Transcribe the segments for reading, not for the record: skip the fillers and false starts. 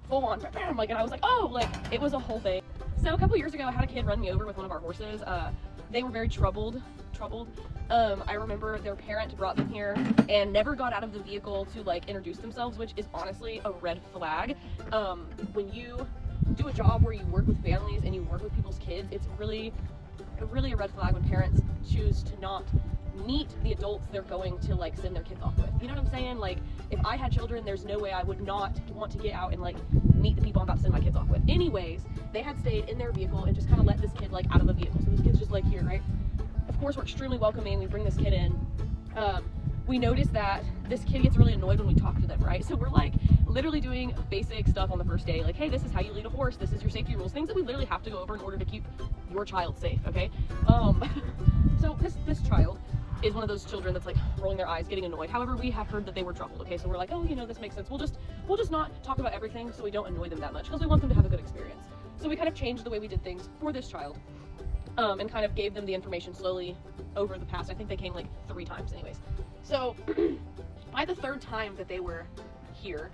full on, like, and I was like, oh, like, it was a whole thing. So a couple years ago, I had a kid run me over with one of our horses. They were very troubled. I remember their parent brought them here and never got out of the vehicle to like introduce themselves, which is honestly a red flag. When you do a job where you work with families and you work with people's kids, it's really a red flag when parents choose to not meet the adults they're going to like send their kids off with. You know what I'm saying? Like, if I had children, there's no way I would not want to get out and like meet the people I'm about to send my kids off with. Anyways, they had stayed in their vehicle and just kind of let this kid like out of the vehicle. So this kid's just like here, right? Of course, we're extremely welcoming. We bring this kid in. We notice that this kid gets really annoyed when we talk to them, right? So we're like literally doing basic stuff on the first day. Like, hey, this is how you lead a horse. This is your safety rules. Things that we literally have to go over in order to keep your child safe, okay? So this child is one of those children that's like rolling their eyes, getting annoyed. However, we have heard that they were troubled, okay? So we're like, oh, you know, this makes sense. We'll just not talk about everything so we don't annoy them that much because we want them to have a good experience. So we kind of changed the way we did things for this child. And kind of gave them the information slowly over the past. I think they came like 3 times anyways. So by the 3rd time that they were here,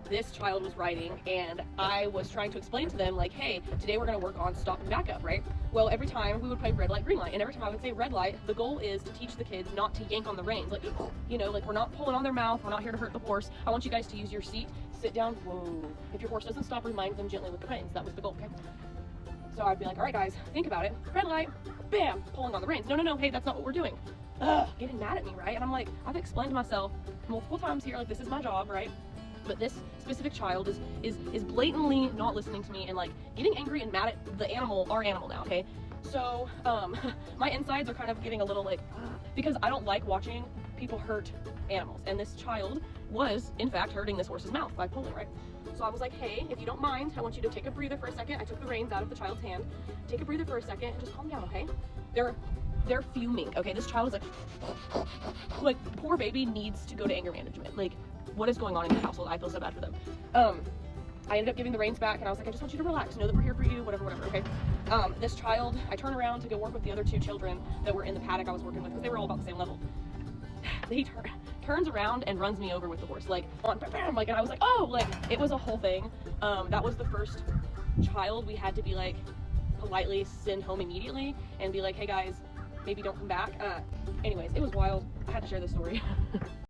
this child was riding and I was trying to explain to them like, hey, today we're going to work on stop and back up, right? Well, every time we would play red light, green light, and every time I would say red light, the goal is to teach the kids not to yank on the reins. Like, you know, like we're not pulling on their mouth. We're not here to hurt the horse. I want you guys to use your seat, sit down. Whoa. If your horse doesn't stop, remind them gently with the reins. That was the goal, okay? So I'd be like, all right, guys, think about it. Red light, bam, pulling on the reins. No, hey, that's not what we're doing. Getting mad at me, right? And I'm like, I've explained to myself multiple times here, like, this is my job, right? But this specific child is blatantly not listening to me and like getting angry and mad at the animal, our animal now, okay? So my insides are kind of getting a little like, because I don't like watching people hurt animals. And this child was, in fact, hurting this horse's mouth by pulling, right? So I was like, hey, if you don't mind, I want you to take a breather for a second. I took the reins out of the child's hand. Take a breather for a second and just calm down, okay? They're fuming, okay? This child is like, poor baby needs to go to anger management. Like, what is going on in the household? I feel so bad for them. I ended up giving the reins back and I was like, I just want you to relax. Know that we're here for you, whatever, okay? This child, I turn around to go work with the other 2 children that were in the paddock I was working with because they were all about the same level. He turns around and runs me over with the horse, like, and I was like, oh, like, it was a whole thing. That was the first child we had to be like, politely send home immediately and be like, hey guys, maybe don't come back. Anyways, it was wild. I had to share this story.